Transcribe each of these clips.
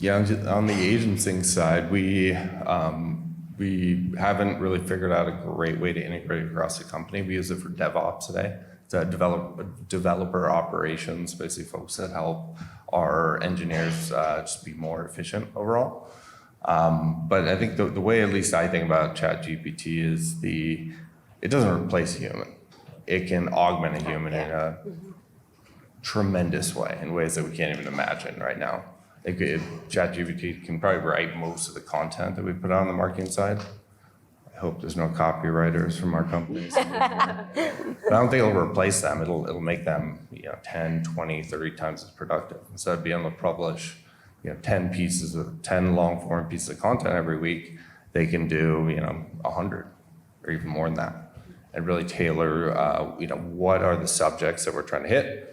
Yeah, on the AgentSync side, we haven't really figured out a great way to integrate across the company. We use it for DevOps today. It's a developer operations, basically folks that help our engineers just be more efficient overall. But I think the way at least I think about ChatGPT is it doesn't replace a human. It can augment a human in a tremendous way, in ways that we can't even imagine right now. ChatGPT can probably write most of the content that we put out on the marketing side. I hope there's no copywriters from our companies. But I don't think it'll replace them. It'll make them 10, 20, 30 times as productive. Instead of being able to publish 10 long form pieces of content every week, they can do 100 or even more than that, and really tailor what are the subjects that we're trying to hit.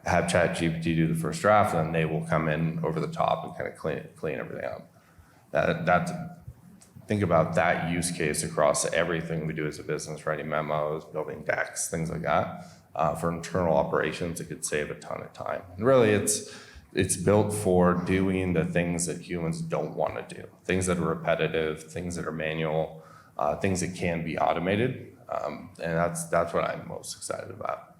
Have ChatGPT do the first draft, and then they will come in over the top and kind of clean everything up. Think about that use case across everything we do as a business, writing memos, building decks, things like that. For internal operations, it could save a ton of time. And really, it's built for doing the things that humans don't want to do, things that are repetitive, things that are manual, things that can be automated. And that's what I'm most excited about.